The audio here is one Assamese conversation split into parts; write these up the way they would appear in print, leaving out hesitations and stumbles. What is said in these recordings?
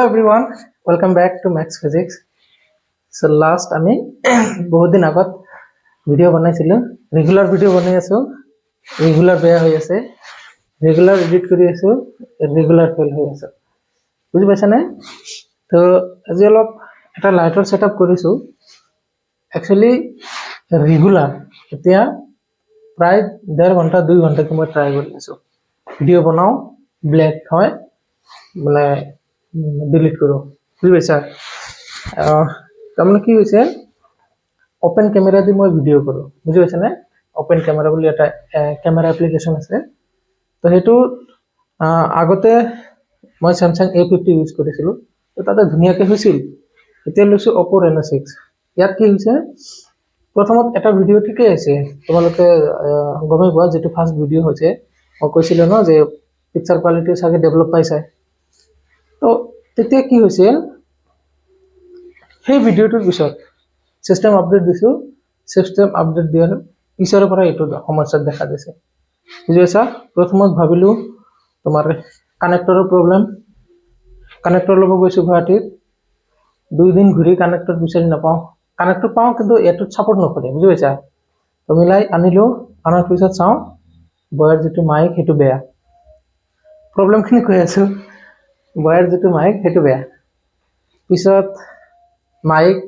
Hello everyone, welcome back to Max Physics. So last আমি বহুত দিন আগত ভিডিও বনাইছিলো রেগুলার ভিডিও বনাই আছো রেগুলার বেয়া হৈ আছে রেগুলার এডিট কৰি আছো রেগুলার ফেল হৈ আছে বুজি পাইছা নে তো আজি অলপ এটা লাইটৰ সেটআপ কৰিছো एक्चुअली ৰেগুলাৰ এতিয়া প্ৰায় 1.5 ঘন্টা 2 ঘন্টা মই ট্ৰাই কৰি আছো ভিডিও বনাও ব্ল্যাক হয় মানে ডিলিট কৰো বুজি পাইছা তাৰমানে কি হৈছে ওপেন ক্যামেৰা দি মই ভিডিও কৰো বুজি পাইছা নে ওপেন ক্যামেৰা বুলি এটা ক্যামেৰা এপ্লিকেশন আছে তো হেতু আগতে মই Samsung A50 ইউজ কৰিছিলো তো তাতে ধুনিয়াকে হৈছিল এতিয়া লৈছো Oppo Reno 6 ইয়াত কি হৈছে প্ৰথমত এটা ভিডিও ঠিকই আছে তোমালোকে গমে পোৱা যেটো ফাৰ্স্ট ভিডিও হৈছে মই কৈছিল ন যে পিকচাৰ কোৱালিটি সাগে ডেভেলপ পাইছে তো তেতিয়া কি হৈছিল সেই ভিডিওটোৰ পিছত সিস্টেম আপডেট দিছো সিস্টেম আপডেট দিয়াৰ পিছৰ পৰা এটো সমস্যা দেখা দিছে বুজিছা প্ৰথমত ভাবিলো তোমাৰ কানেক্টৰৰ প্ৰবলেম কানেক্টৰ লব গৈছো গুৱাহাটীত 2 দিন ঘুৰি কানেক্টৰ বিচাৰি নাপাও কানেক্টৰ পাও কিন্তু এটো সাপোৰ্ট নকৰে বুজি পাইছা তো মিলাই আনিলো আনাৰ পিছত চাও বয়াৰ যেটো মাইক হেতু বেয়া প্ৰবলেম খিনি কৈ আছো বয়াৰ যেটো মাইক হেতু বেয়া পিছত মাইক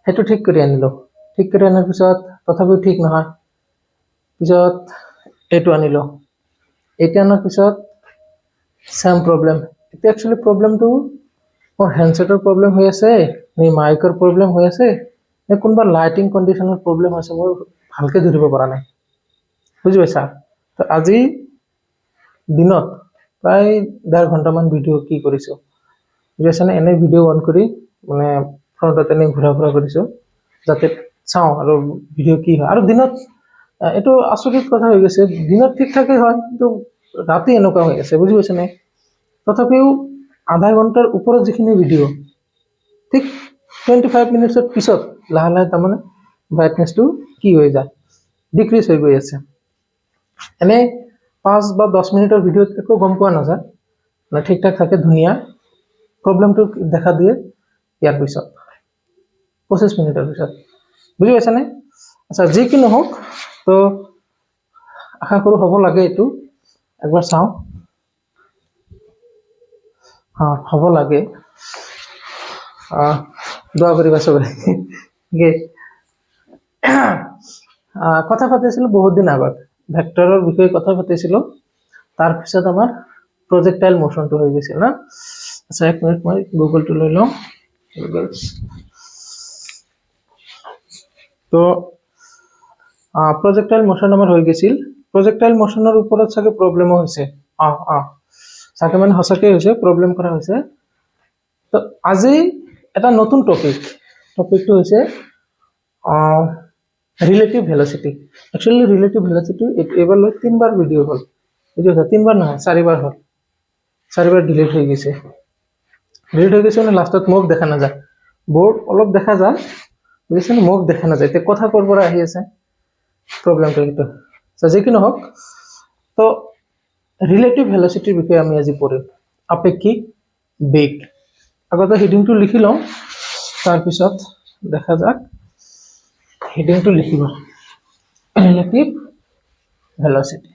হেতু ঠিক কৰি আনিলো ঠিক কৰি আনাৰ পিছত তথাপি ঠিক নহয় পিছত এটো আনিলো এটা আনাৰ পিছত সেম প্ৰবলেম এটা एक्चुअली প্ৰবলেমটো মোৰ হ্যান্ডসেটৰ প্ৰবলেম হৈ আছে নে মাইকৰ প্ৰবলেম হৈ আছে নে কোনবা লাইটিং কন্ডিশনৰ প্ৰবলেম আছে মই ভালকে ধৰিব পৰা নাই বুজি পাইছা তো আজি দিনত প্ৰায় 1.5 ঘন্টা মান ভিডিও কি কৰিছো বুজিছানে এনে ভিডিও অন কৰি মানে ফ্ৰন্টত এনে ঘুৰা কৰিছো যাতে চাও আৰু ভিডিও কি হয় আৰু দিনত এটো আচৰিত কথা হৈ গৈছে দিনত ঠিক ঠাকই হয় কিন্তু ৰাতি এনেকুৱা হৈ আছে বুজি পাইছানে তথাপিও আধা ঘন্টাৰ ওপৰত যিখিনি ভিডিও ঠিক 25 মিনিটৰ পিছত লাহে লাহে তাৰমানে ব্ৰাইটনেসটো কি হৈ যায় ডিক্ৰিজ হৈ গৈ আছে এনে 5 বা 10 মিনিটৰ ভিডিওত একো গম পোৱা নাযায় না ঠিক ঠাক থাকে ধুনিয়া প্ৰবলেমটো দেখা দিয়ে ইয়াৰ পিছত 25 মিনিটৰ পিছত বুজি পাইছা নে আচ্ছা যি কি নহওক তো আশা কৰো হ'ব লাগে এটো একবাৰ চাও হ'ব লাগে দোয়া কৰিবা সবে গে কথা পাতিছিলো বহুত দিন আগত ভেক্টৰৰ বিষয়ে কথা পাতিছিলো তাৰ পিছত আমাৰ প্ৰজেক্টাইল মোশনটো হৈ গৈছিল না আচ্ছা এক মিনিট মই গুগলটো লৈ লওঁ গুগল তো প্ৰজেক্টাইল মোশন আমাৰ হৈ গৈছিল প্ৰজেক্টাইল মোশনৰ ওপৰত সাগে প্ৰবলেম হৈছে সাগে মানে হসকে হৈছে প্ৰবলেম কৰা হৈছে তো আজি এটা নতুন টপিকটো হৈছে relative velocity actually relative velocity এবাৰ লৈ 3 বাৰ ভিডিও হল বুজিছা 3 বাৰ নহয় 4 বাৰ হল 4 বাৰ ডিলিট হৈ গৈছে মানে লাষ্টত মোক দেখা না যায় বোর্ড অলপ দেখা যায় বুজিছানে মোক দেখা না যায় তে কথা কৰ পৰা আহি আছে প্ৰবলেমটো এটো যে কি নহওক তো ৰিলেটিভ ভেলোসিটিৰ বিষয়ে আমি আজি পঢ়িম আপেক্ষিক বেগ আগতে হেডিংটো লিখি লওঁ তাৰ পিছত দেখা যাক হেডিংটো লিখিব ৰিলেটিভ ভেলোসিটি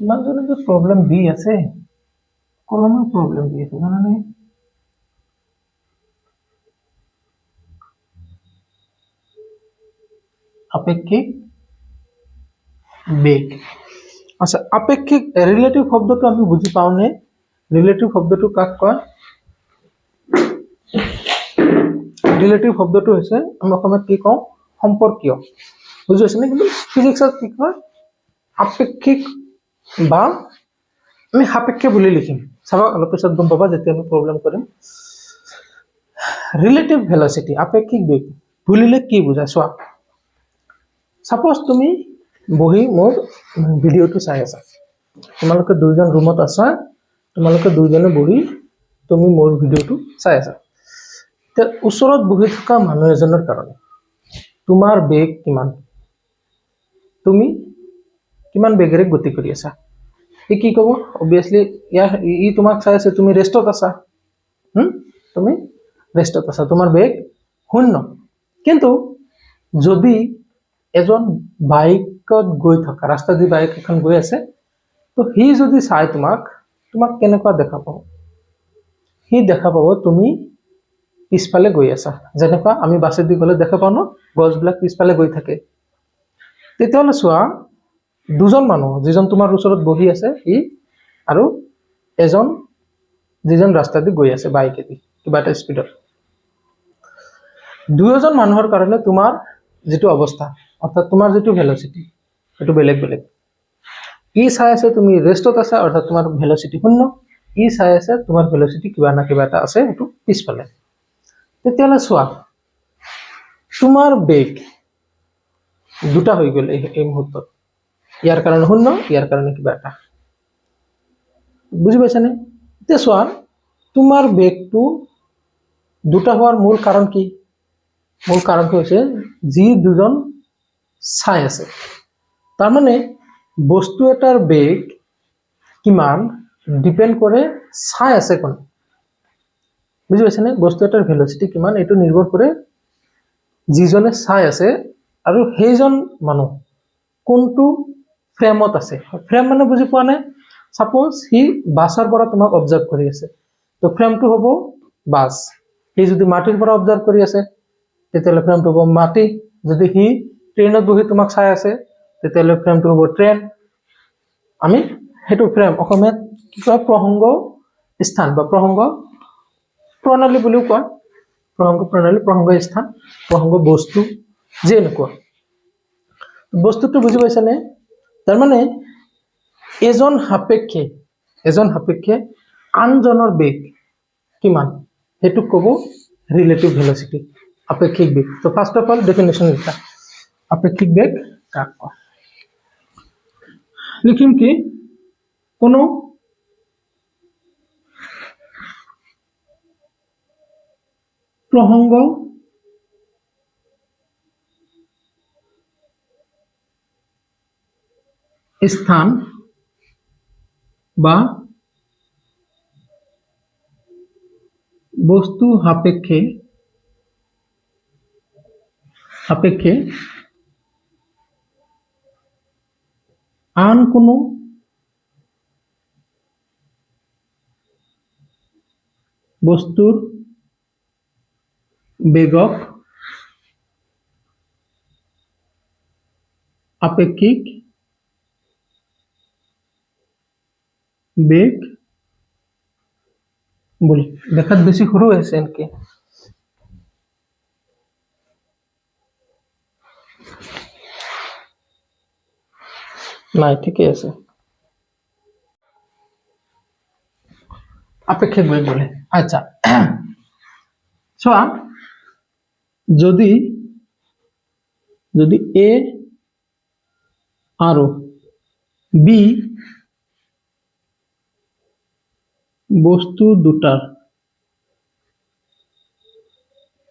মানে যে প্ৰবলেম দি আছে কলমৰ প্রবলেম দি আছে জানানে আপেক্ষিক বেগ আচ্ছা আপেক্ষিক রিলেটিভ শব্দটো আমি বুজি পাও নে রিলেটিভ শব্দটো কাক কয় রিলেটিভ শব্দটো হৈছে আমি অসমত কি কওঁ সম্পৰ্কীয় বুজি পাইছানে কিন্তু ফিজিক্সত কি কয় আপেক্ষিক বা আমি সাপেক্ষ বুলি লিখিম চাবা অলপ পিছত গম পাবা যেতিয়া আমি প্ৰবলেম কৰিম রিলেটিভ ভেলোসিটি আপেক্ষিক বেগ বুলিলে কি বুঝা সোয়া সাপোজ তুমি বহি মোৰ ভিডিওটো চাই আছা তোমালোকে দুইজন ৰুমত আছা তোমালোকে দুইজনে বহি তুমি মোৰ ভিডিওটো চাই আছা তে ওচৰত বহি থকা মানুহ এজনৰ কাৰণে তোমাৰ বেগ কিমান, তুমি কিমান বেগেৰে গতি কৰি আছা। ই কি ক'ব, অবভিয়াছলি ই তোমাক চাই আছে, তুমি ৰেষ্টত আছা, তুমি ৰেষ্টত আছা, তোমাৰ বেগ 0। কিন্তু যদি এজন বাইকত গৈ থকা, ৰাস্তা দি বাইক এখন গৈ আছে, তো সি যদি চাই তোমাক কেনেকুৱা দেখা পাব, সি দেখা পাব তুমি পিছফালে গৈ আছা। যেনেকুৱা আমি বাছেদি গ'লে দেখা পাওঁ ন, গছবিলাক পিছফালে গৈ থাকে। তেতিয়াহ'লে চোৱা, দুজন মানুহ, যিজন তোমাৰ ওচৰত বহি আছে ই, আৰু এজন যিজন ৰাস্তা দি গৈ আছে বাইকেদি কিবা এটা স্পীডত, দুয়োজন মানুহৰ কাৰণে তোমাৰ যিটো অৱস্থা, অৰ্থাৎ তোমাৰ যিটো ভেলচিটি, সেইটো বেলেগ বেলেগ। ই চাই আছে তুমি ৰেষ্টত আছা, অৰ্থাৎ তোমাৰ ভেলচিটি 0। ই চাই আছে তোমাৰ ভেলচিটি কিবা না কিবা এটা আছে, সেইটো পিছফালে। তেতিয়াহ'লে চোৱা, তোমাৰ বেগ দুটা হৈ গ'ল এই মুহূৰ্তত, ইয়াৰ কাৰণে 0, ইয়াৰ কাৰণে কিবা এটা। বুজি পাইছানে? এতিয়া চোৱা, তোমাৰ বেগটো দুটা হোৱাৰ মূল কাৰণ কি? মূল কাৰণটো হৈছে যি দুজন চাই আছে। তাৰমানে বস্তু এটাৰ বেগ কিমান ডিপেন্ড কৰে চাই আছে কোন। বুজি পাইছানে? বস্তু এটাৰ ভেলচিটি কিমান এইটো নিৰ্ভৰ কৰে যিজনে চাই আছে আৰু সেইজন মানুহ কোনটো ফ্ৰেমত আছে। ফ্ৰেম মানে বুজি পোৱা নাই? সাপোজ সি বাছৰ পৰা তোমাক অবজাৰ্ভ কৰি আছে, তো ফ্ৰেমটো হ'ব বাছ। সি যদি মাটিৰ পৰা অবজাৰ্ভ কৰি আছে, তেতিয়াহ'লে ফ্ৰেমটো হ'ব মাটি। যদি সি ট্ৰেইনত বহি তোমাক চাই আছে, তেতিয়াহ'লে ফ্ৰেমটো হ'ব ট্ৰেইন। আমি সেইটো ফ্ৰেম অসমীয়াত কি কয়, প্ৰসংগ স্থান বা প্ৰসংগ প্ৰণালী বুলিও কয়। প্ৰসংগ প্ৰণালী, প্ৰসংগ স্থান, প্ৰসংগ বস্তু, যে এনেকুৱা বস্তুটো। বুজি পাইছানে? তাৰমানে এজন সাপেক্ষে আনজনৰ বেগ কিমান, সেইটোক ক'ব ৰিলেটিভ ভেলচিটি, আপেক্ষিক বেগ। তো ফাৰ্ষ্ট অফ অল ডেফিনেশ্যন লিখা, আপেক্ষিক বেগ কাক কয়। লিখিম কি, কোনো প্ৰসংগ স্থান বা বস্তু সাপেক্ষে আন কোনো বস্তুৰ বেগক আপেক্ষিক বেগ বলে। দেখাত বেশি সৰু হয়েছে এনকে, নাই ঠিকই আছে, আপেক্ষিক বেগ বলে। আচ্ছা, চোৱা, যদি এ আৰু বি বস্তু দুটাৰ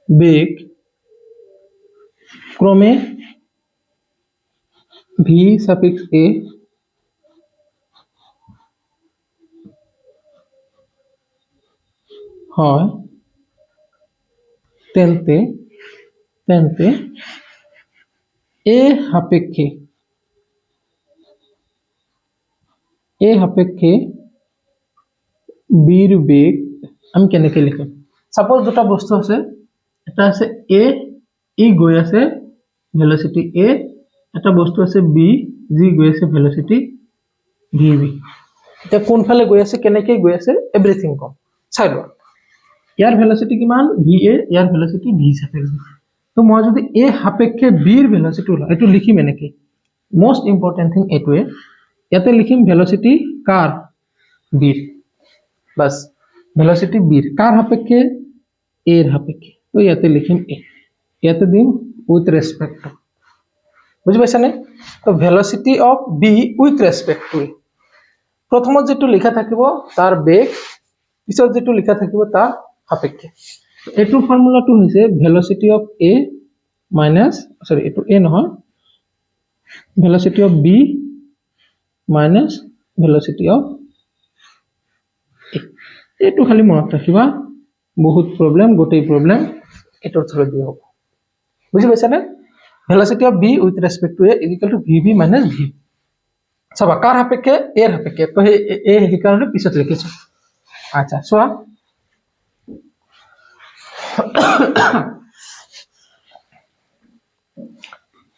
বেগ ক্ৰমে ভি সাফিক্স এ হয়, তেন্তে এ সাপেক্ষে বিৰ বেগ আমি কেনেকে লিখিম? সাপোজ দুটা বস্তু আছে, এটা আছে এ, ই গৈ আছে ভেলচিটি এ, এটা বস্তু আছে বি, যি গৈ আছে ভেলচিটি ভি বি। এতিয়া কোনফালে গৈ আছে, কেনেকে গৈ আছে, এভৰিথিং কম। চাই লোৱা, ইয়াৰ ভেলচিটি কিমান, V A, year velocity V সাপেক্ষে। তো মই যদি এ সাপেক্ষে বিৰ ভেলচিটি ওলাও, এইটো লিখিম এনেকে। মোস্ট ইম্পৰ্টেণ্ট থিং এইটোৱে, ইয়াতে লিখিম ভেলচিটি কাৰ, বিৰ। বাস, ভেলচিটি বিৰ কাৰ সাপেক্ষে, এৰ সাপেক্ষে। তো ইয়াতে লিখিম এ, ইয়াতে দিম উইথ ৰেসপেক্ট টু। বুজি পাইছানে? তো velocity of B with respect to, প্ৰথমত যেটো লিখা থাকিব তাৰ বেগ, পিছত যেটো লিখা থাকিব তাৰ সাপেক্ষে। এইটো ফৰ্মুলাটো হৈছে ভেলচিটি অফ এ মাইনাছ সৰি এইটো a নহয় velocity of b minus velocity of a এইটো খালি মনত ৰাখিবা বহুত প্ৰবলেম গোটেই প্ৰবলেম এটোৰ থ্ৰু দি হ'ব বুজি পাইছানে velocity of b with respect to a is equal to vb minus v সবা কাৰ সাপেক্ষে a ৰ সাপেক্ষে তো এই হিকাৰণে পিছত লিখিছো আচ্ছা সোৱা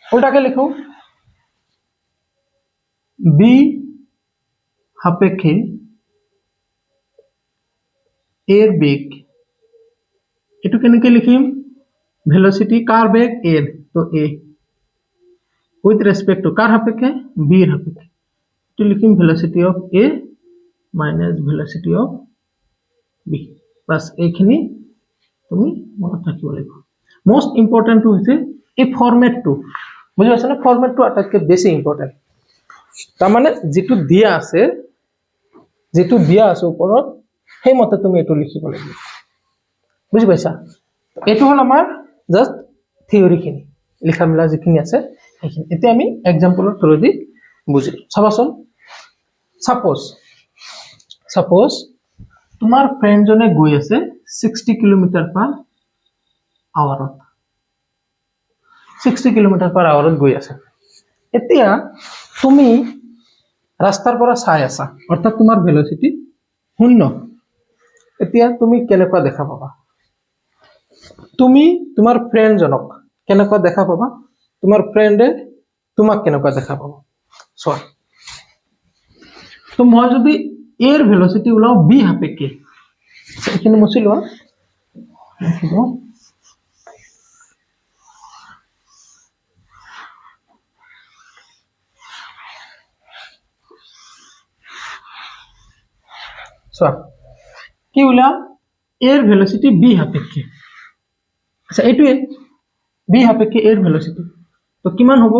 উল্টাকে লিখো b সাপেক্ষে a ৰ বেগ এটো কেনেকৈ লিখিম velocity কাৰ বেগ a তো a with respect to কাৰ সাপেক্ষে b ৰ সাপেক্ষে তো লিখিম velocity of a minus velocity of b বাস এইখিনি তুমি মনত ৰাখিব লাগিব মোস্ট ইম্পৰ্টেন্ট টু হৈছে এই ফৰমেটটো বুজি পাইছা না ফৰমেটটো আটাইতকৈ বেছি ইম্পৰ্টেন্ট তাৰ মানে যেটো দিয়া আছে ওপৰত সেই মতে তুমি এটো লিখিব লাগিব বুজি পাইছা এটো হল আমাৰ জাস্ট থিওৰি খিনি লিখা মিলা যিখিনি আছে সেইখিনি এতিয়া আমি এক্সাম্পলৰ থ্ৰু দি বুজিম চাবাচোন সাপোজ তোমাৰ ফ্ৰেন্ড জনে গৈ আছে 60 কিলোমিটাৰ পাৰ আৱাৰত 60 কিলোমিটাৰ পাৰ আৱাৰত গৈ আছে এতিয়া তুমি ৰাস্তাৰ পৰা চাই আছা অৰ্থাৎ তোমাৰ ভেলোচিটি 0 এতিয়া তুমি কেনেকুৱা দেখা পাবা তুমি তোমাৰ ফ্ৰেন্ড জনক কেনেকুৱা দেখা পাবা তোমাৰ ফ্ৰেন্ডে তোমাক কেনেকুৱা দেখা পাবা সো তো মই যদি a ৰ ভেলোচিটি উলাও b সাপেক্ষে এখানে মুছি লোৱা সো কি উলাম a ৰ ভেলোচিটি b সাপেক্ষে আচ্ছা এইটোৱে b সাপেক্ষে a ৰ ভেলোচিটি তো কিমান হ'ব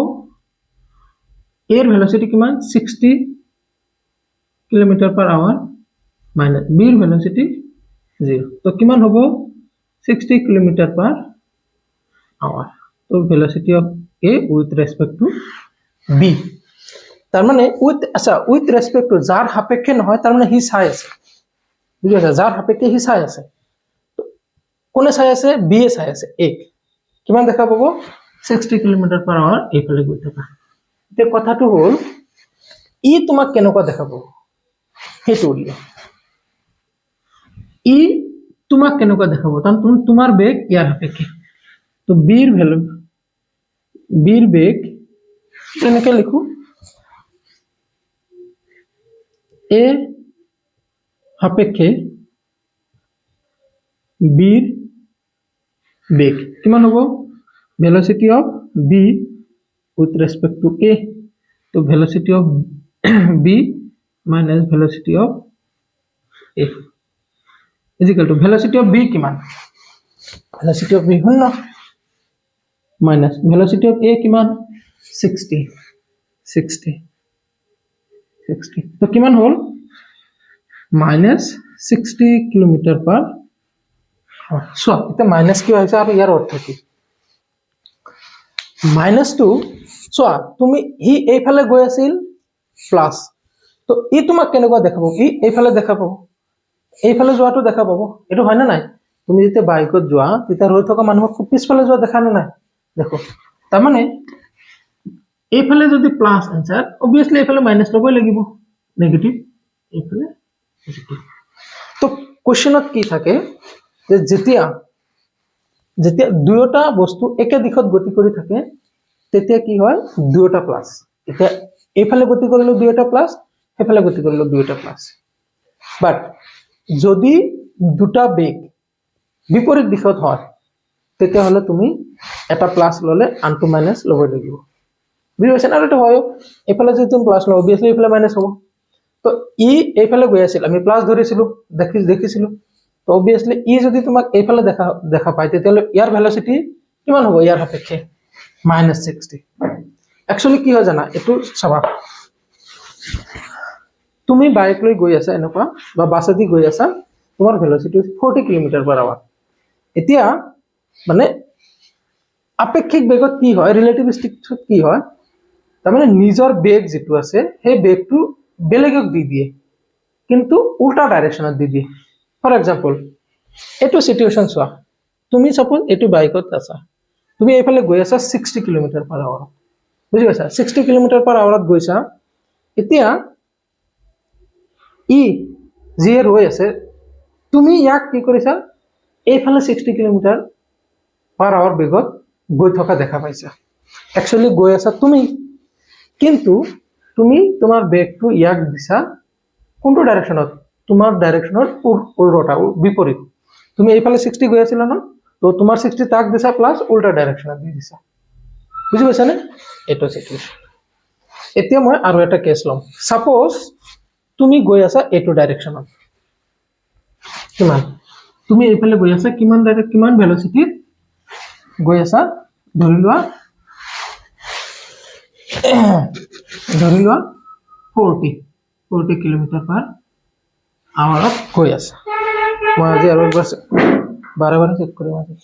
a ৰ ভেলোচিটি কিমান 60 kilometre per hour minus b ৰ ভেলোচিটি 0 তো কিমান হ'ব 60 কিলোমিটাৰ পাৰ আৱাৰ তো velocity of a with respect to b তাৰ মানে উইথ ৰেসপেক্ট টু যাৰ সাপেক্ষে নহয় তাৰ মানে হি চাই আছে বুজি পাইছা যাৰ সাপেক্ষে হি চাই আছে কোনে চাই আছে b এ চাই আছে a কিমান দেখা পাবো 60 কিলোমিটাৰ পাৰ আৱাৰ এইফালে গৈ থকা এতিয়া কথাটো হ'ল ই তোমাক কেনেকুৱা দেখা পাবো হেতু উলিয়া ই তোমাক কেনেকুৱা দেখাবো কাৰণ তোমাৰ বেগ ইয়াৰ সাপেক্ষে তো b ৰ বেগ কেনেকৈ লিখো a সাপেক্ষে b ৰ বেগ কিমান হ'ব velocity of b with respect to a তো velocity of b minus velocity of a is equal to velocity of b কিমান velocity of b হল না minus velocity of a কিমান 60 তো কিমান হল minus 60 কিলোমিটাৰ পাৰ সো এটা মাইনাস কি হৈছে আৰু ইয়াৰ অৰ্থ কি মাইনাস টু সো তুমি হি এইফালে গৈ আছিল প্লাস তো ই তোমাক কেনেকুৱা দেখাব ই এইফালে দেখা পাব এইফালে যোৱাটো দেখা পাব এটো হয় না নাই তুমি যেতিয়া বাইকত যোৱা তেতিয়া ৰৈ থকা মানুহক পিছফালে যোৱা দেখা না নাই দেখো তাৰ মানে এইফালে যদি প্লাস আনসার obviously এইফালে মাইনাস লবই লাগিব নেগেটিভ এইফালে পজিটিভ তো কোশ্চেনত কি থাকে যে যেতিয়া দুয়োটা বস্তু একে দিশত গতি কৰি থাকে তেতিয়া কি হয় দুয়োটা প্লাস এতিয়া এইফালে গতি কৰিলে দুয়োটা প্লাস সেইফালে গতি কৰিলে দুয়োটা প্লাস বাট যদি দুটা বেগ বিপৰীত দিশত হয় তেতিয়া হলে তুমি এটা প্লাস ললে আনটো মাইনাস লবই লাগিব বুজি পাইছা না এটা হয় এইফালে যদি তুমি প্লাস লও obviously এইফালে মাইনাস হ'ব তো ই এইফালে গৈ আছিল আমি প্লাস ধৰিছিলো দেখিছিলো তো obviously ই যদি তোমাক এইফালে দেখা পায় তেতিয়ালে ইয়াৰ ভেলোচিটি কিমান হ'ব ইয়াৰ সাপেক্ষে -60 একচুয়ালি কি হয় জানা এটো চাবা তুমি বাইক লৈ গৈ আছা এনেকুৱা বা বাসেদি গৈ আছা তোমাৰ ভেলোচিটি 40 কিলোমিটাৰ পাৰ আৱাৰ এতিয়া মানে আপেক্ষিক বেগত কি হয়, ৰিলেটিভিষ্টিকত কি হয়, তাৰমানে নিজৰ বেগ যেটো আছে সেই বেগটো বেলেগক দি দিয়ে কিন্তু উল্টা ডাইৰেকশনত দি দিয়ে। ফৰ এক্সাম্পল এইটো সিচুৱেশ্যন চোৱা, তুমি সাপোজ এইটো বাইকত আছা, তুমি এইফালে গৈ আছা 60 কিলোমিটাৰ পাৰ আৱাৰত, বুজি পাইছা? 60 কিলোমিটাৰ পাৰ আৱাৰত গৈছা, এতিয়া ই যিয়ে ৰৈ আছে, তুমি ইয়াক কি কৰিছা, এইফালে 60 কিলোমিটাৰ পাৰ আৱাৰ বেগত গৈ থকা দেখা পাইছা। একচুৱেলি গৈ আছা তুমি, কিন্তু তুমি তোমাৰ বেগটো ইয়াক দিছা কোনটো ডাইৰেকশনত, তোমাৰ ডাইৰেকশনৰ উল্টা বিপৰীত। তুমি এইফালে 60 গৈ আছিলা ন, তো তোমাৰ 60 তাক দিছা প্লাস উল্টা ডাইৰেকশনত দি দিছা, বুজি পাইছানে? এইটো সিচুৱেশ্যন। এতিয়া মই আৰু এটা কেছ লম, সাপোজ তুমি গৈ আছা এইটো ডাইৰেকশনত, কিমান তুমি এইফালে গৈ আছা, কিমান ভেলোচিটিত গৈ আছা, ধৰি লোৱা 40 কিলোমিটাৰ পাৰ আৱাৰত গৈ আছা। মই আজি আৰু একবাৰ বাৰে বাৰে চেক কৰিম আজি।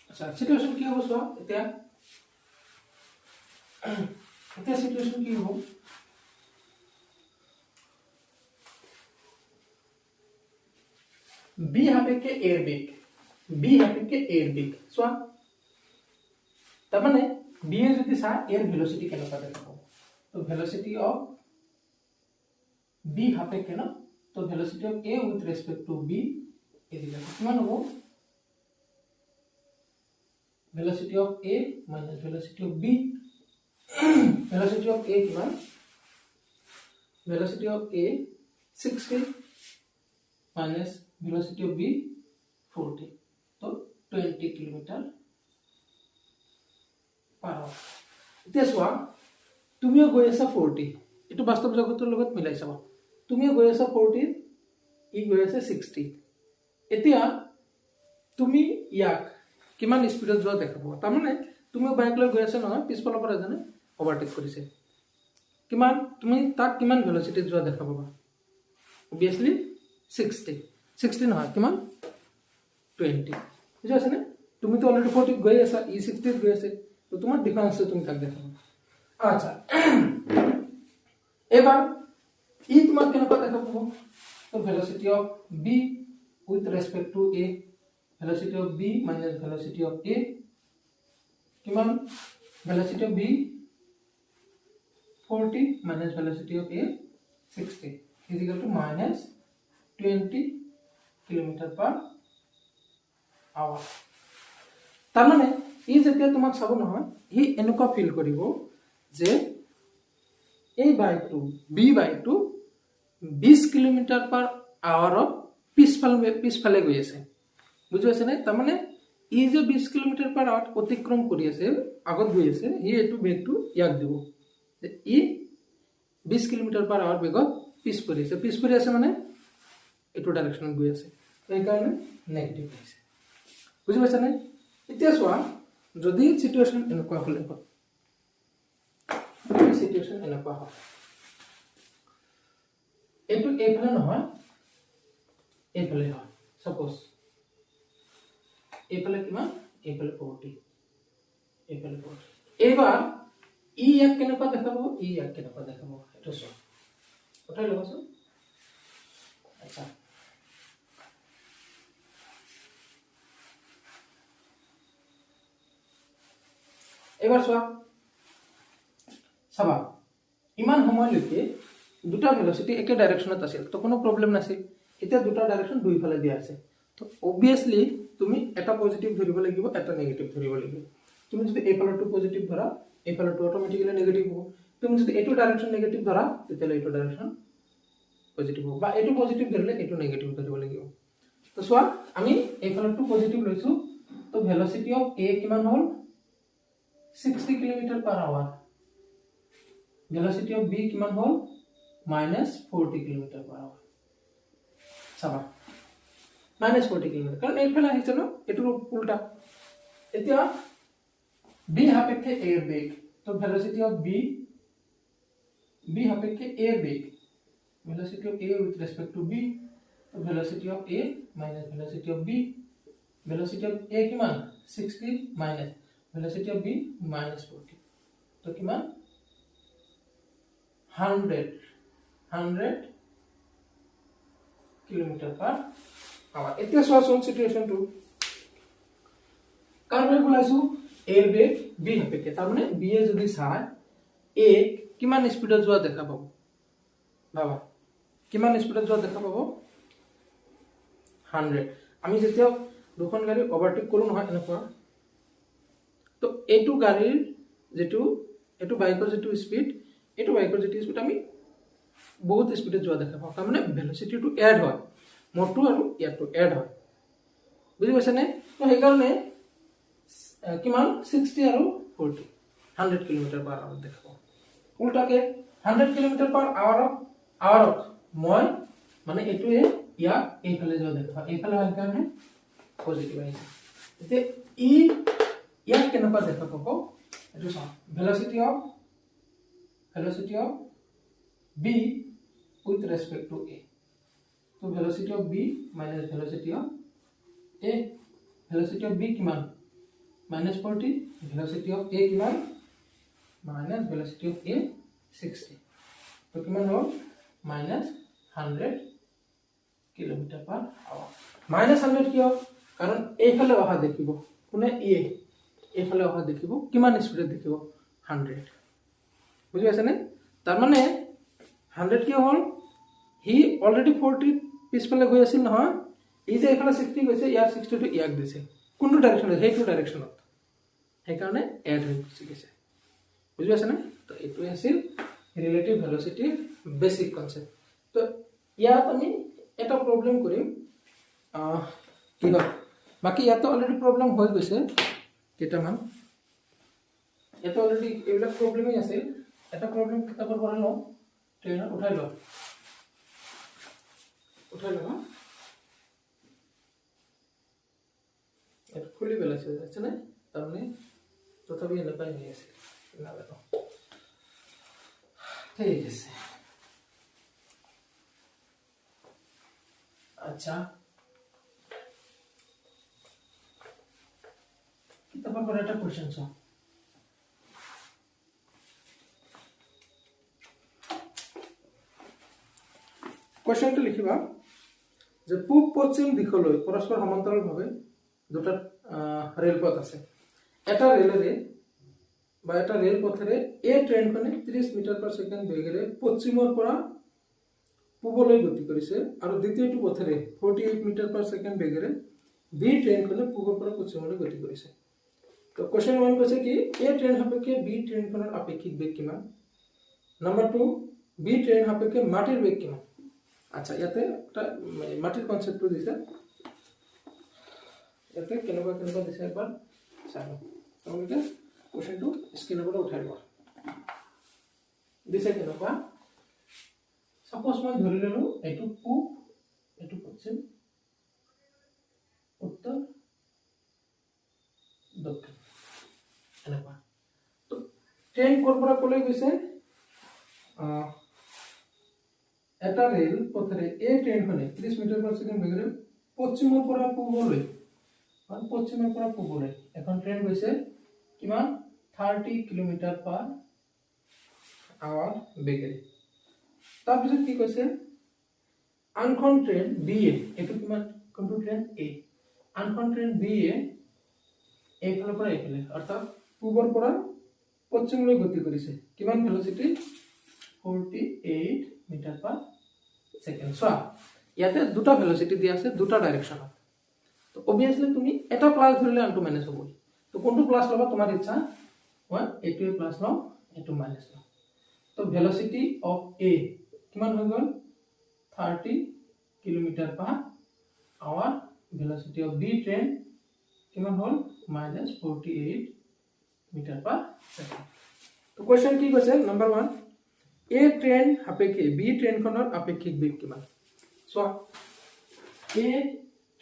আচ্ছা, সিচুৱেশ্যন কি হ'ব চোৱা, এতিয়া সিচুৱেশ্যন কি হ'ব, বি সাপেক্ষে এৰ বেগ, বি সাপেক্ষে এৰ বেগ চোৱা, তাৰমানে বি এ যদি চা এৰ ভেলোচিটি কেনেকুৱা দেখাব, তো ভেলোচিটি অফ বি সাপেক্ষে ন, তো velocity of A with respect to B কিমান হ'ব, velocity of A minus velocity of B. velocity of A किमान, velocity of A 60 minus velocity of B 40, तो 20 किलोमीटर पर आवर। এতিয়া চোৱা, তুমিও গৈ আছা 40, এটো বাস্তৱ জগতৰ লগত মিলাই চাবা, তুমিও গৈ আছা 40, ই গৈ আছে 60। এতিয়া তুমি ইয়াক কিমান স্পিডত যোৱা দেখাব, তাৰমানে তুমি বাইক লৈ গৈ আছা নহয়, পিছফালৰ পৰা এজনে ওভাৰটেক কৰিছে, কিমান তুমি তাক কিমান ভেলোচিটিত যোৱা দেখা পাবা, অবভিয়াসলি 60 নহয়, কিমান 20, বুজি আছে নে? তুমি তো অলৰেডি 40 গৈ আছা, ই 60 গৈ আছে, তো তোমাৰ ডিফাৰেন্স তুমি তাক দেখাবা। আচ্ছা, এবাৰ ই তোমাক কেনেকুৱা দেখা পাব, তো velocity of B with respect to A, velocity of B minus velocity of A किमान, velocity of B 40 minus velocity of A 60 is equal to minus 20 kilometer per hour। তাৰমানে ই যেতিয়া তোমাক চাব নহয়, ই এনেকুৱা ফিল কৰিব যে এই বাইকটো বি বাইকটো 20 কিলোমিটাৰ পাৰ আৱাৰত পিছফালে গৈ আছে, বুজি পাইছে নে? তাৰমানে ই যে 20 কিলোমিটাৰ পাৰ আৱাৰত অতিক্ৰম কৰি আছে, আগত গৈ আছে, ই এইটো বেগটো ইয়াক দিব, ই 20 কিলোমিটাৰ পাৰ আৱাৰ বেগত পিছ পৰি আছে মানে এইটো ডাইৰেকশনত গৈ আছে, সেইকাৰণে নেগেটিভ আহিছে, বুজি পাইছে নে? এতিয়া চোৱা, যদি সিচুৱেশ্যন এনেকুৱা হ'লে হয়, সিচুৱেশ্যন এনেকুৱা হয়, এইটো এইফালে নহয়, এইফালে হয়, সাপোজ এইফালে কিমান, এইফালে 40, এইফালে 40, এবাৰ ই ইয়াক কেনেকুৱা দেখাব, ই ইয়াক কেনেকুৱা দেখাব, এইটো চোৱা, উঠাই ল'বাচোন। আচ্ছা, এবাৰ চোৱা, চাবা, ইমান সময়লৈকে দুটা ভেলোচিটি একে ডাইৰেকশনত আছিল, তো কোনো প্ৰব্লেম নাছিল, এতিয়া দুটা ডাইৰেকশন দুইফালে দিয়া আছে, তো অবভিয়াসলি তুমি এটা পজিটিভ ধৰিব লাগিব, এটা নেগেটিভ ধৰিব লাগিব। তুমি যদি এইফালৰটো পজিটিভ ধৰা, এইফালৰটো অটোমেটিক্যালি নেগেটিভ হ'ব, তুমি যদি এইটো ডাইৰেকশন নেগেটিভ ধৰা, তেতিয়াহ'লে এইটো ডাইৰেকশন পজিটিভ হ'ব, বা এইটো পজিটিভ ধৰিলে এইটো নেগেটিভ ধৰিব লাগিব। তো চোৱা, আমি এইফালৰটো পজিটিভ লৈছো, তো ভেলোচিটি অফ এ কিমান হ'ল, 60 kilometre per hour, velocity of B কিমান হ'ল, minus 40 কিলোমিটাৰ পাৰ আৱাৰ। চাবা, minus 40 কিলোমিটাৰ, কাৰণ এইফালে আহিছে ন, এইটোৰ উল্টা। এতিয়া B সাপেক্ষে A এর বেগ, তো velocity of B b সাপেক্ষে a bag velocity of a with respect to b so velocity of a minus velocity of b velocity of a কিমান 60 minus velocity of b minus 40 তো কিমান 100 কিলোমিটার পার আওয়ার এতিয়া সোয়াসন সিচুয়েশন টু কার বেগ বলাইছো a এর বেগ b সাপেক্ষে তার মানে b এ যদি চায় a কিমান স্পিডত যোৱা দেখা পাব বাবা কিমান স্পিডত যোৱা দেখা পাব 100 আমি যেতিয়া দুখন গাড়ী ওভাৰটেক কৰো নহয় এনেকুৱা তো এইটো গাড়ীৰ যেটো এটো বাইকৰ যেটো স্পিড এটো বাইকৰ যেটো স্পিড আমি বহুত স্পিডত যোৱা দেখা পাওঁ তাৰ মানে ভেলোচিটি টু এড হয় মোটো আৰু ইয়াটো এড হয় বুজি পাইছে নে তো সেই কাৰণে কিমান 60 আৰু 40 100 কিলোমিটাৰ পাৰ আৱাৰ দেখা পাওঁ উল্টাকে 100 কিলোমিটাৰ পাৰ আৱাৰ মই মানে এটোৱে ইয়া এইফালে যোৱা দেখা পাওঁ এইফালে হোৱাৰ কাৰণে পজিটিভ আহিছে এতিয়া ই ইয়াক কেনেকুৱা দেখা পাব এটো চাওঁ velocity of b with respect to a so velocity of b minus velocity of a velocity of b কিমান minus 40 velocity of a কিমান minus velocity of a 60 তো কিমান হ'ল minus 100 kilometre per hour minus 100 কিয় কাৰণ এইফালে অহা দেখিব কোনে এ এইফালে অহা দেখিব কিমান স্পিডত দেখিব 100 বুজি পাইছে নে তাৰ মানে 100 কিয় হ'ল হি অলৰেডি 40 পিছফালে গৈ আছিল নহয় এই যে এফালে 60 গৈছে ইয়াৰ 60 টু ইয়াক দিছে কোনটো ডাইৰেকশনত হেইটো ডাইৰেকশনত সেই কাৰণে এড হৈ গৈছে বুজি পাইছে নে তো এটো আছিল ৰিলেটিভ ভেলোচিটি বেসিক কনসেপ্ট তো ইয়াত আমি এটা প্ৰবলেম কৰিম কি হয় বাকি ইয়াত অলৰেডি প্ৰবলেম হৈ গৈছে কেটামান এটা অলৰেডি এইবিলাক প্ৰবলেমই আছিল এটা প্ৰবলেম কিতাপৰ পৰা লওঁ ট্ৰেইনত উঠাই লওঁ এটা খুলি পেলাইছে আছে না তাৰমানে তথাপি এনেকুৱাই হৈ আছে নাজানো ঠিক আছে আচ্ছা কিতাপৰ পৰা এটা কোৱেশ্চন চাওঁ কোৱেশ্চনটো লিখিবা যে পূব পশ্চিম দিশলৈ পৰস্পৰ সমান্তৰালভাৱে দুটা ৰেলপথ আছে এটা ৰেলেৰে বা এটা ৰেল পথেৰে এই ট্ৰেইনখনে 30 মিটাৰ পাৰ সেকেন্ড বেগেৰে পশ্চিমৰ পৰা পূবলৈ গতি কৰিছে আৰু দ্বিতীয়টো পথেৰে 48 মিটাৰ পাৰ সেকেন্ড বেগেৰে বি ট্ৰেইনখনে পূবৰ পৰা পশ্চিমলৈ গতি কৰিছে তো কোৱেশ্চন 1 কৈছে কি এই ট্ৰেইন সাপেক্ষে বি ট্ৰেইনখনৰ আপেক্ষিক বেগ কিমান নাম্বাৰ 2 বি ট্ৰেইন সাপেক্ষে মাটিৰ বেগ কিমান আচ্ছা ইয়াতে একটা মাটিৰ কনসেপ্টটো দিছে ইয়াতে কেনেকুৱা দিছে একবাৰ চাওঁ তোমালোকে কোৱেশ্চনটো স্ক্ৰিনৰ পৰা উঠাই লোৱা দিছে কেনেকুৱা সাপোজ মই ধৰি ললো এটো পূব এটো পশ্চিম উত্তৰ দক্ষিণ এনেকুৱা তো ট্ৰেইন কৰ পৰা কলৈ গৈছে এটা ৰেল পথেৰে এই ট্ৰেইনখনে 30 মিটাৰ পাৰ সেকেন্ড বেগেৰে পশ্চিমৰ পৰা পূবলৈ পশ্চিমৰ পৰা পূবলৈ এখন ট্ৰেইন গৈছে কিমান 30 কিলোমিটাৰ পাৰ আৱাৰ বেগেৰে তাৰ পিছত কি কৈছে আনখন ট্ৰেইন বি এ এটো কিমান কোনটো ট্ৰেইন এ আনখন ট্ৰেইন বি এ এইফালৰ পৰা এইফালে অৰ্থাৎ পূবৰ পৰা পশ্চিমলৈ গতি কৰিছে কিমান velocity 48 metre per second so ইয়াতে দুটা ভেলোচিটি দিয়া আছে দুটা ডাইৰেকশনত তো অবিয়াসলি তুমি এটা প্লাস ধৰিলে আনটো মাইনাস হ'ব তো কোনটো প্লাস লবা তোমাৰ ইচ্ছা হয় এটো প্লাস লও এটো মাইনাস লও তো ভেলোচিটি অফ এ কিমান হৈ গল 30 kilometre per hour velocity of B train কিমান হল -48 মিটাৰ পাৰ সেকেন্ড তো কোৱেশ্চন কি কৈছে নাম্বাৰ 1 এ ট্ৰেইন সাপেক্ষে বি ট্ৰেইনখনৰ আপেক্ষিক বেগ কিমান সো এ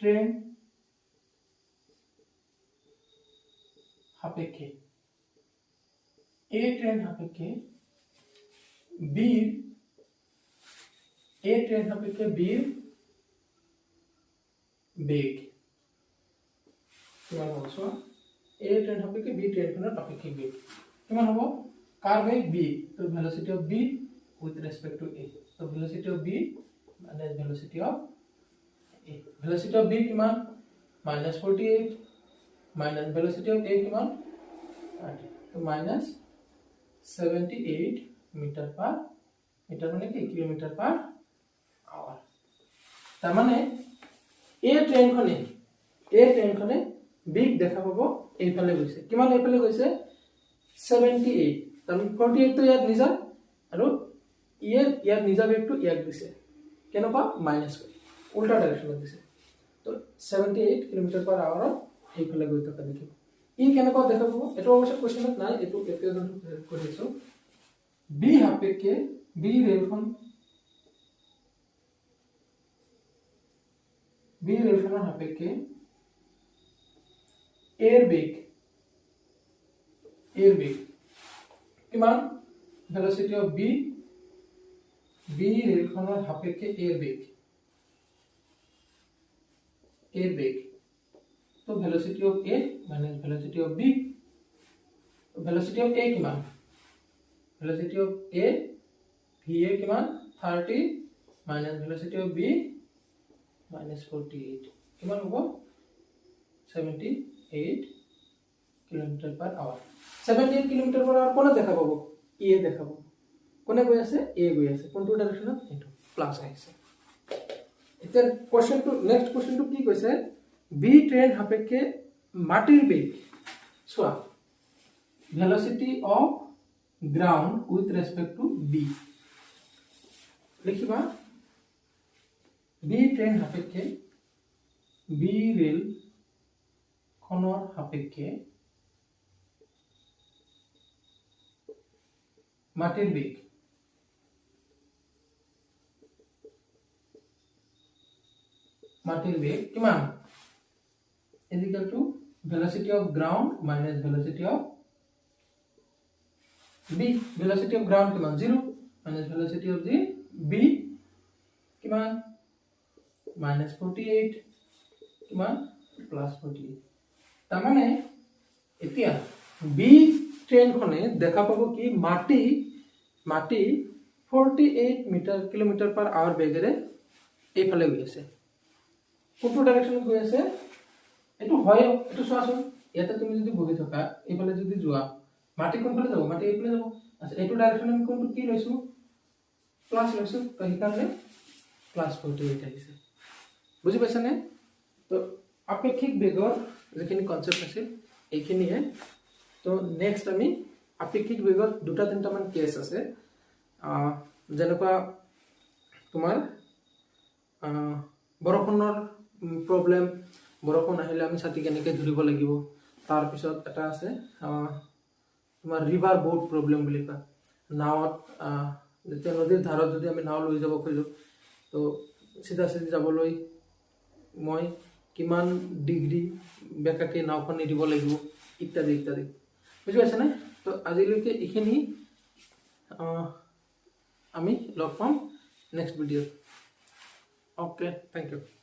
ট্ৰেইন সাপেক্ষে বিৰ এ ট্ৰেইন সাপেক্ষে বিৰ বেগ কিমান হ'ব চোৱা এ ট্ৰেইন সাপেক্ষে বি ট্ৰেইনখনৰ আপেক্ষিক বেগ কিমান হ'ব কাৰ বেগ বি তো velocity of B with respect to a so velocity of b minus velocity of a velocity of b কিমান -48 minus velocity of a কিমান তো minus 78 মিটার মানে কি কিলোমিটার পার আওয়ার তার মানে এই ট্রেনখনে বিগ দেখা পাবো এইফালে গৈছে কিমান এইফালে গৈছে 78 তাৰ মানে 48 তো ইয়াত নিজা আৰু ইয়াৰ নিজা বেগটো ইয়াক দিছে কেনেকুৱা মাইনাস কৰি উল্টা ডাইৰেকশনত দিছে তো 78 কিলোমিটাৰ পাৰ আৱাৰ এইফালে গৈ থকা দেখিব ই কেনেকুৱা দেখা পাব এটো অৱশ্যে কোৱেশ্চনত নাই এটো এপিয়াৰন কৰিছো বি সাপেক্ষে বি ৰেলখনৰ সাপেক্ষে এৰ বেগ কিমান velocity of b ৰেলখনৰ সাপেক্ষে এৰ বেগ তো velocity of a minus velocity of b velocity of a কিমান velocity of a va কিমান 30 minus velocity of b minus 48 কিমান হ'ব 78 kilometre per hour 78 kilometre per hour কোনে দেখা পাবো এ দেখা পাবো কোনে গৈ আছে এ গৈ আছে কোনটো ডাইৰেকশনত এটো প্লাস আহিছে এতিয়া নেক্সট কোৱেশ্চনটো কি কৈছে বি ট্ৰেইন সাপেক্ষে মাটিৰ বেগ সোয়া velocity of ground with respect to b লিখিবা বি ট্ৰেইন সাপেক্ষে বি ৰেল খনৰ সাপেক্ষে মাটিৰ বেগ কিমান is equal to velocity of ground minus velocity of b velocity of ground কিমান 0 minus velocity of the b কিমান -48 কিমান +48 তাৰ মানে এতিয়া বি ট্ৰেইনখনে দেখা পাব কি মাটি 48 কিলোমিটাৰ পাৰ আওয়াৰ বেগেৰে এইফালে গৈ আছে কোনটো ডাইৰেকশনত গৈ আছে এটো হয় এটো চোৱাচোন ইয়াতে তুমি যদি বহি থকা এইফালে যদি যোৱা মাটি কোনফালে যাব মাটি এইফালে যাব আচ্ছা এটো ডাইৰেকশনত কোনটো কি লৈছো প্লাস লৈছো তো সেইকাৰণে +48 আহিছে বুজি পাইছানে তো আপেক্ষিক বেগৰ যিখিনি কনসেপ্ট আছে এইখিনিয়ে তো নেক্সট আমি আপেক্ষিক বেগৰ দুটা তিনটা মান কেস আছে যেনেকুৱা তোমাৰ বৰষুণৰ প্ৰবলেম বৰষুণ আহিলে আমি ছাতি কেনেকৈ ধৰিব লাগিব তাৰ পিছত এটা আছে তোমাৰ ৰিভাৰ বোট প্ৰবলেম বুলি কয় নাওত যেতিয়া নদীৰ ধাৰত যদি আমি নাও লৈ যাব খোজো তো সিধা যাবলৈ মই কিমান ডিগ্ৰী বেকাকে নাওখন নিদিব লাগিব ইত্যাদি বুজি পাইছানে তো আজিলৈকে এইখিনি আমি লগ পাম next video' okay thank U